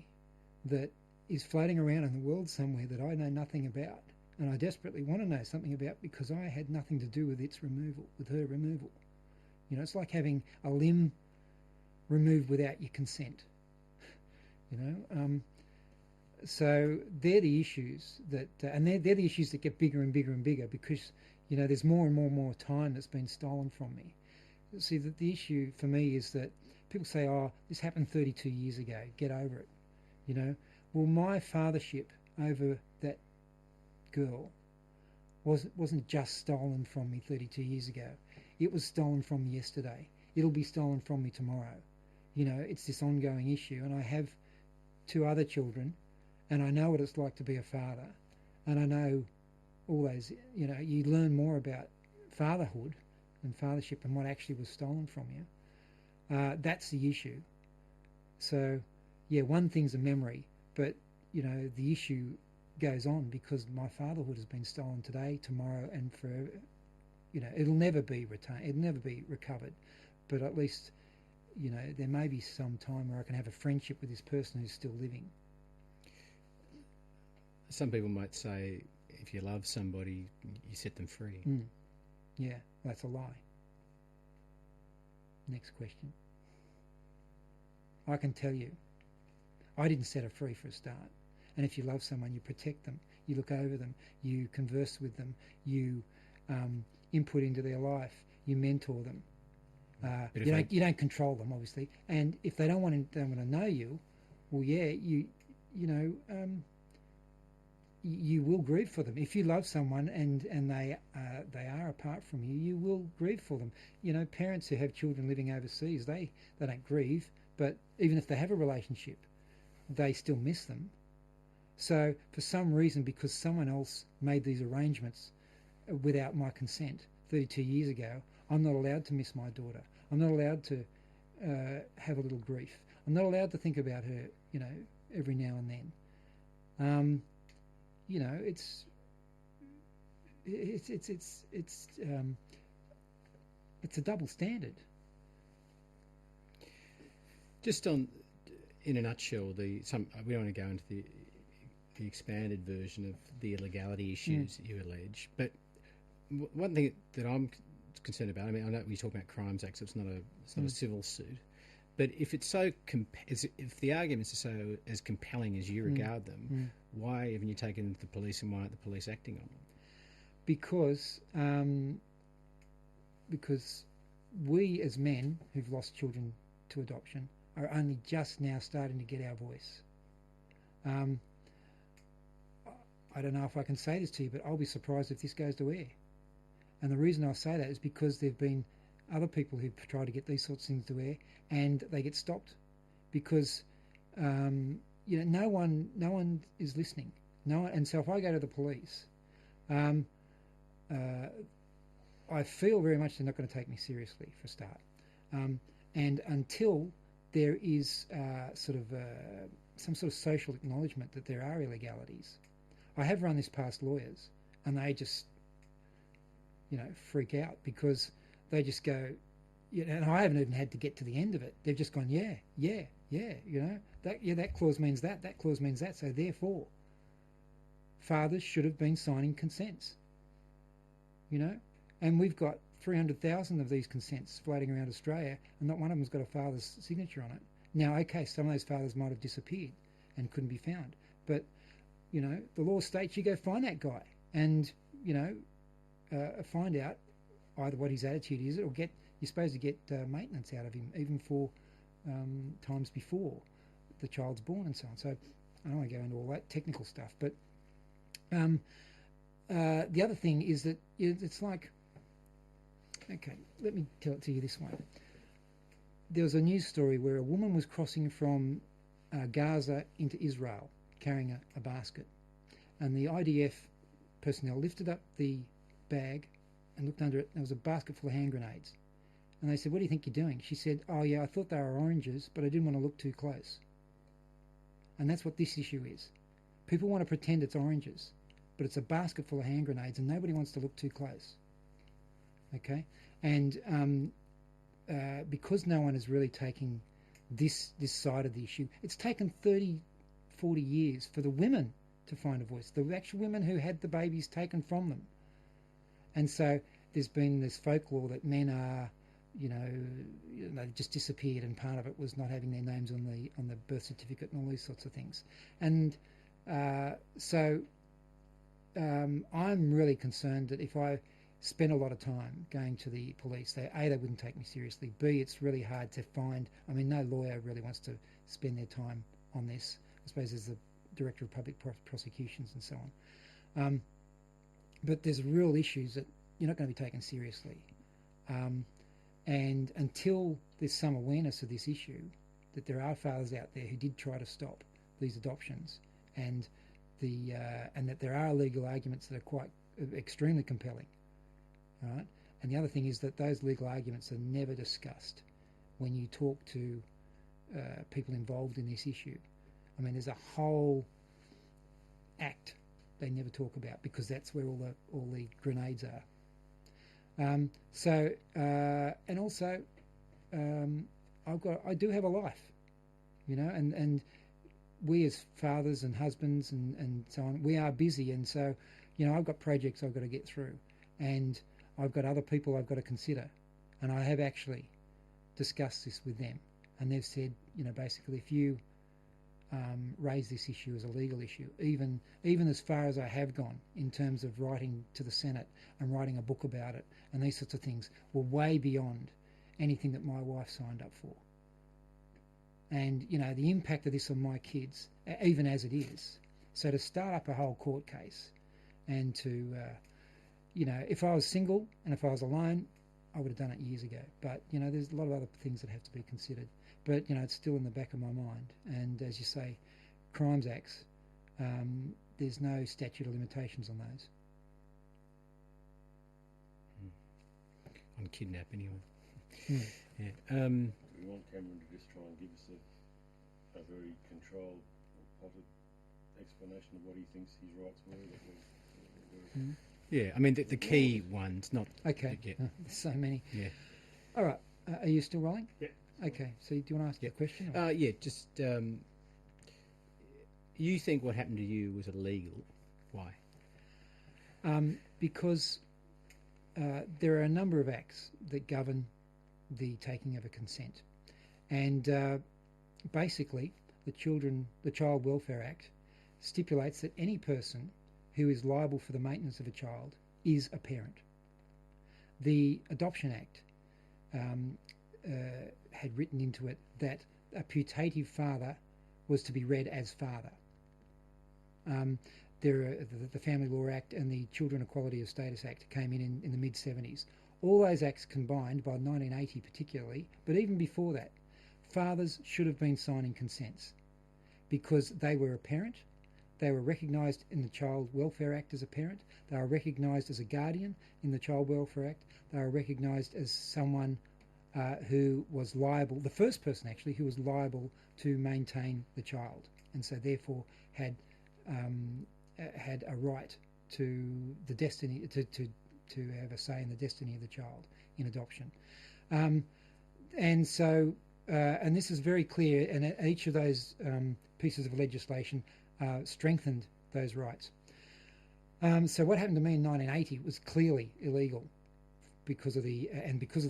that is floating around in the world somewhere that I know nothing about, and I desperately want to know something about because I had nothing to do with its removal, with her removal. You know, it's like having a limb removed without your consent. You know, so they're the issues that, and they're the issues that get bigger and bigger and bigger because there's more and more time that's been stolen from me. See, the issue for me is that people say, "Oh, this happened 32 years ago. Get over it." You know, well, my fathership over that girl wasn't just stolen from me 32 years ago. It was stolen from me yesterday. It'll be stolen from me tomorrow. You know, it's this ongoing issue, and I have 2 other children, and I know what it's like to be a father, and I know all those. You learn more about fatherhood and fathership and what actually was stolen from you. That's the issue. So, yeah, one thing's a memory, but the issue goes on because my fatherhood has been stolen today, tomorrow, and forever. It'll never be retained. It'll never be recovered. But at least, there may be some time where I can have a friendship with this person who's still living.
Some people might say, if you love somebody, you set them free.
Yeah, that's a lie. Next question. I can tell you, I didn't set her free for a start. And if you love someone, you protect them, you look over them, you converse with them, you input into their life, you mentor them. You don't control them, obviously. And if they don't want to know you, well, yeah, you will grieve for them. If you love someone and they are apart from you, you will grieve for them. Parents who have children living overseas, they don't grieve, but even if they have a relationship, they still miss them. So for some reason, because someone else made these arrangements without my consent 32 years ago, I'm not allowed to miss my daughter. I'm not allowed to have a little grief. I'm not allowed to think about her, every now and then. It's a double standard.
Just in a nutshell, we don't want to go into the expanded version of the illegality issues that you allege, but one thing that I'm concerned about, I mean, I know we talk about Crimes Act, so it's not a civil suit, but if it's so if the arguments are so as compelling as you regard them, why haven't you taken them to the police, and why aren't the police acting on them?
Because we as men who've lost children to adoption are only just now starting to get our voice. I don't know if I can say this to you, but I'll be surprised if this goes to air. And the reason I say that is because there have been other people who've tried to get these sorts of things to air, and they get stopped because no one is listening. No one, and so if I go to the police, I feel very much they're not going to take me seriously for a start. And until there is some sort of social acknowledgement that there are illegalities, I have run this past lawyers, and they just freak out because they just go, and I haven't even had to get to the end of it. They've just gone, yeah, that clause means that clause means that, so therefore fathers should have been signing consents, and we've got 300,000 of these consents floating around Australia, and not one of them's got a father's signature on it. Now, okay, some of those fathers might have disappeared and couldn't be found, but the law states you go find that guy and find out either what his attitude is, or you're supposed to get maintenance out of him, even for times before the child's born and so on. So I don't want to go into all that technical stuff, but the other thing is that it's like, okay, let me tell it to you this way. There was a news story where a woman was crossing from Gaza into Israel carrying a basket, and the IDF personnel lifted up the bag and looked under it, and there was a basket full of hand grenades. And they said, "What do you think you're doing?" She said, "Oh yeah, I thought they were oranges, but I didn't want to look too close." And that's what this issue is. People want to pretend it's oranges, but it's a basket full of hand grenades, and nobody wants to look too close. Okay, and because no one is really taking this side of the issue, it's taken 30, 40 years for the women to find a voice, the actual women who had the babies taken from them. And so there's been this folklore that men are, they've just disappeared, and part of it was not having their names on the birth certificate and all these sorts of things. And so I'm really concerned that if I spend a lot of time going to the police, they wouldn't take me seriously. B, it's really hard to find. I mean, no lawyer really wants to spend their time on this. I suppose there's the Director of Public Prosecutions and so on. But there's real issues that you're not going to be taken seriously. And until there's some awareness of this issue, that there are fathers out there who did try to stop these adoptions, and that there are legal arguments that are quite extremely compelling. Right? And the other thing is that those legal arguments are never discussed when you talk to people involved in this issue. I mean, there's a whole act they never talk about, because that's where all the grenades are. And also, I do have a life, and we as fathers and husbands and so on, we are busy, and so, I've got projects I've got to get through, and I've got other people I've got to consider, and I have actually discussed this with them, and they've said, basically, if you raise this issue as a legal issue, even as far as I have gone in terms of writing to the Senate and writing a book about it and these sorts of things, were way beyond anything that my wife signed up for. And, the impact of this on my kids, even as it is. So to start up a whole court case and to, if I was single and if I was alone, I would have done it years ago. But, there's a lot of other things that have to be considered. But, it's still in the back of my mind. And as you say, Crimes Acts, there's no statute of limitations on those.
On kidnap, anyway. Yeah.
We want Cameron to just try and give us a very controlled or potted explanation of what he thinks his rights were.
Yeah, I mean, the key ones, not...
Okay,
Yeah.
There's so many.
Yeah.
All right, are you still rolling?
Yeah.
Okay, so do you want to ask the question?
Yeah, just... you think what happened to you was illegal. Why?
Because there are a number of acts that govern the taking of a consent. And basically, the Child Welfare Act stipulates that any person who is liable for the maintenance of a child is a parent. The Adoption Act had written into it that a putative father was to be read as father. The Family Law Act and the Children Equality of Status Act came in the mid-70s. All those acts combined by 1980 particularly, but even before that, fathers should have been signing consents because they were a parent, they were recognised in the Child Welfare Act as a parent, they were recognised as a guardian in the Child Welfare Act, they were recognised as someone who was liable, the first person actually, who was liable to maintain the child, and so therefore had a right to the destiny, to have a say in the destiny of the child in adoption. And so, and this is very clear, and each of those pieces of legislation strengthened those rights. So what happened to me in 1980 was clearly illegal because of the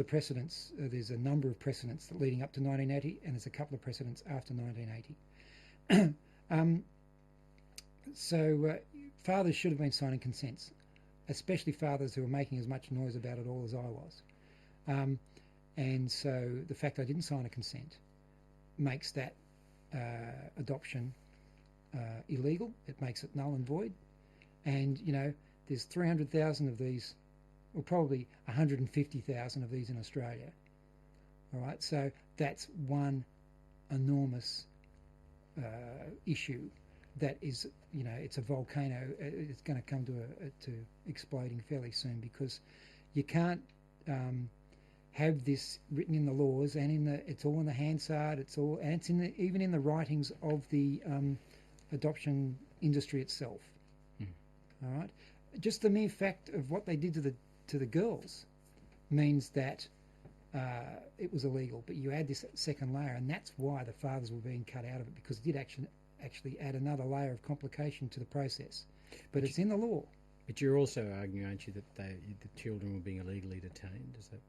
precedents. There's a number of precedents leading up to 1980, and there's a couple of precedents after 1980. So fathers should have been signing consents, especially fathers who were making as much noise about it all as I was. And so the fact I didn't sign a consent makes that adoption illegal. It makes it null and void. And, there's 300,000 of these, or probably 150,000 of these in Australia. All right, so that's one enormous issue that is, it's a volcano. It's going to come to exploding fairly soon, because you can't have this written in the laws and it's all in the Hansard. And it's even in the writings of the adoption industry itself. All right, just the mere fact of what they did to the girls means that it was illegal. But you add this second layer, and that's why the fathers were being cut out of it, because it did actually add another layer of complication to the process. But it's in the law.
But you're also arguing, aren't you, that the children were being illegally detained? Is that?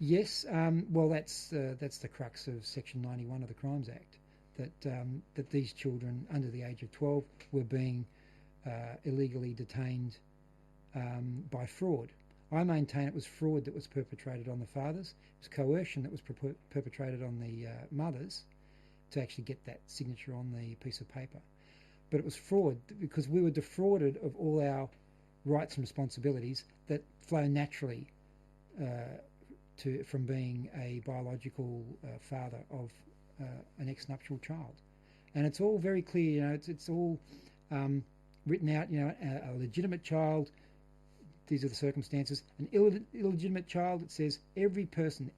Yes, well, that's the crux of Section 91 of the Crimes Act, that these children under the age of 12 were being illegally detained by fraud. I maintain it was fraud that was perpetrated on the fathers. It was coercion that was perpetrated on the mothers to actually get that signature on the piece of paper. But it was fraud because we were defrauded of all our rights and responsibilities that flow naturally from being a biological father of an ex-nuptial child. And it's all very clear, you know, it's all written out, you know, a legitimate child, these are the circumstances. An illegitimate child, it says every person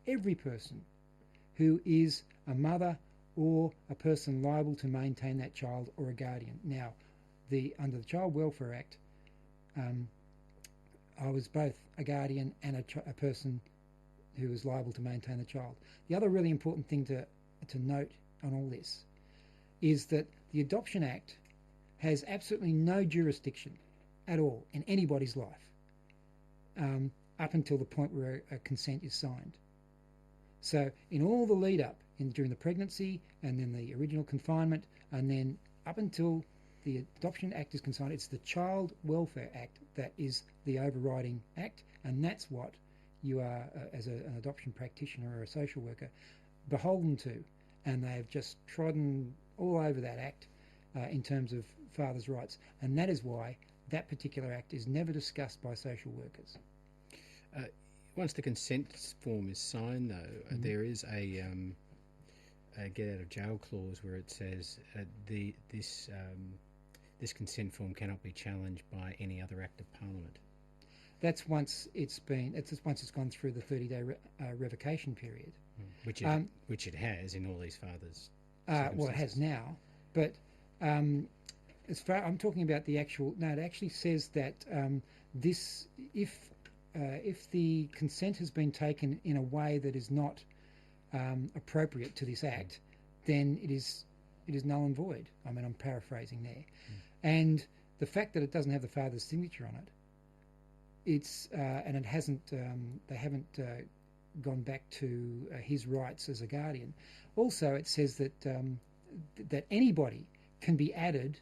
who is a mother or a person liable to maintain that child or a guardian. Now, under the Child Welfare Act, I was both a guardian and a person who was liable to maintain the child. The other really important thing to note on all this is that the Adoption Act has absolutely no jurisdiction at all in anybody's life up until the point where a consent is signed. So in all the lead up during the pregnancy and then the original confinement and then up until the Adoption Act is consigned, it's the Child Welfare Act that is the overriding act, and that's what you are, as an adoption practitioner or a social worker, beholden to. And they have just trodden all over that act in terms of fathers' rights. And that is why that particular act is never discussed by social workers.
Once the consent form is signed, though, there is a get out of jail clause where it says this consent form cannot be challenged by any other act of Parliament.
That's once it's gone through the 30-day revocation period,
which it has in all these fathers.
Well, it has now, but as far I'm talking about the actual. No, it actually says that if the consent has been taken in a way that is not appropriate to this act, then it is null and void. I mean, I'm paraphrasing there, and the fact that it doesn't have the father's signature on it, and it hasn't. They haven't gone back to his rights as a guardian. Also, it says that that anybody can be added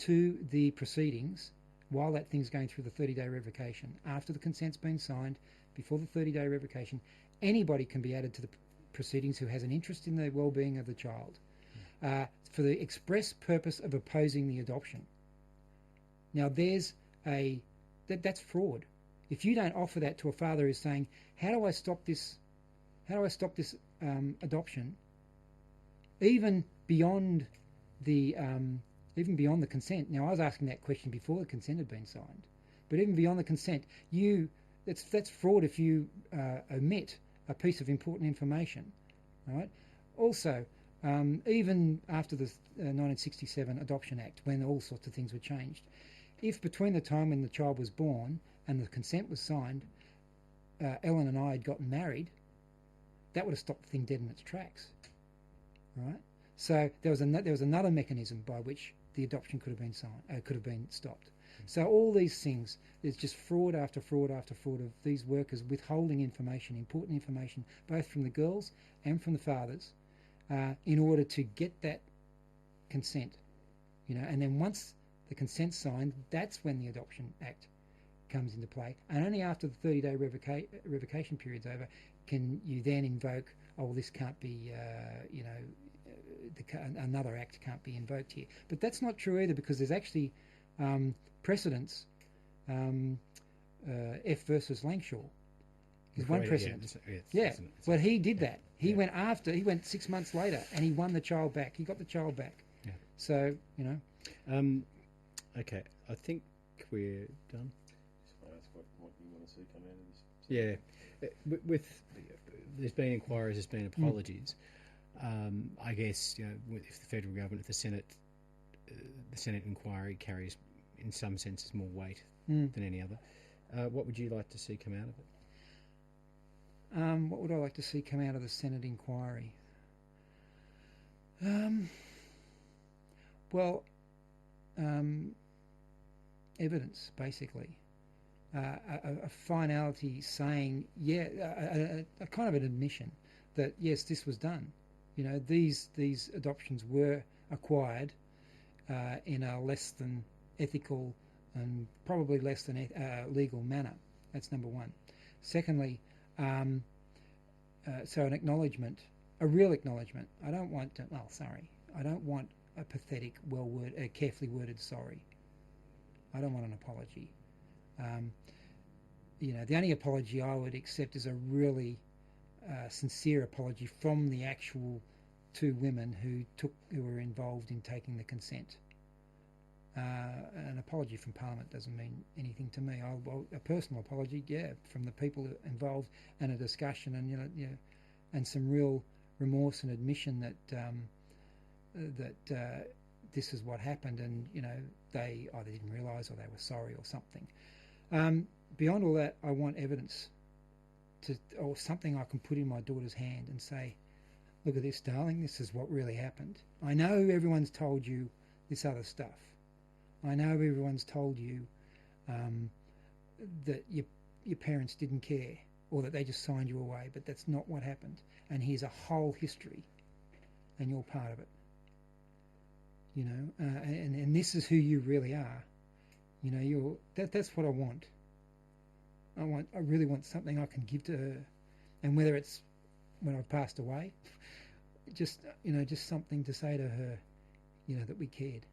to the proceedings while that thing's going through the 30-day revocation. After the consent's been signed, before the 30-day revocation, anybody can be added to the proceedings who has an interest in the well-being of the child for the express purpose of opposing the adoption. Now, that's fraud. If you don't offer that to a father who's saying, how do I stop this adoption, even beyond the consent. Now, I was asking that question before the consent had been signed, but even beyond the consent, that's fraud if you omit a piece of important information. All right. Also, even after the 1967 Adoption Act, when all sorts of things were changed, if between the time when the child was born and the consent was signed, Ellen and I had gotten married, that would have stopped the thing dead in its tracks. Right. So there was another mechanism by which the adoption could have been stopped. So all these things, there's just fraud after fraud after fraud of these workers withholding information, important information, both from the girls and from the fathers, in order to get that consent. And then once the consent's signed, that's when the Adoption Act comes into play. And only after the 30-day revocation period's over can you then invoke, this can't be, another act can't be invoked here. But that's not true either, because there's actually precedents. F versus Langshaw is one precedent. Well, he did that. He went 6 months later, and he won the child back. He got the child back. Yeah. So
okay, I think we're done.
Just want to ask what you want to see come out of this.
Yeah, with there's been inquiries, there's been apologies. I guess if the federal government, if the Senate inquiry carries in some senses, more weight
Mm.
than any other. What would you like to see come out of it?
What would I like to see come out of the Senate inquiry? Well, evidence, basically. A finality saying, yeah, a kind of an admission that, yes, this was done. You know, these adoptions were acquired in a less than ethical and probably less than legal manner. That's number one. Secondly, so an acknowledgement, a real acknowledgement. I don't want to, I don't want a pathetic, carefully worded sorry. I don't want an apology. You know, the only apology I would accept is a really sincere apology from the actual two women who were involved in taking the consent. An apology from Parliament doesn't mean anything to me. A personal apology, yeah, from the people involved, and a discussion, and you know, and some real remorse and admission that this is what happened, and you know, they either didn't realise or they were sorry or something. Beyond all that, I want evidence or something I can put in my daughter's hand and say, look at this, darling, this is what really happened. I know everyone's told you this other stuff. I know everyone's told you that your parents didn't care or that they just signed you away, but that's not what happened. And here's a whole history, and you're part of it. You know, and this is who you really are. You know, that's what I want. I really want something I can give to her, and whether it's when I've passed away, just something to say to her, you know, that we cared.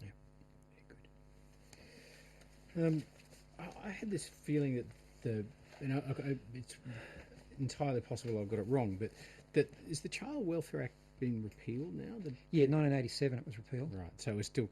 Yeah, very good. I had this feeling that it's entirely possible I've got it wrong, but that is the Child Welfare Act been repealed now?
Yeah, 1987 it was repealed.
Right, so we're still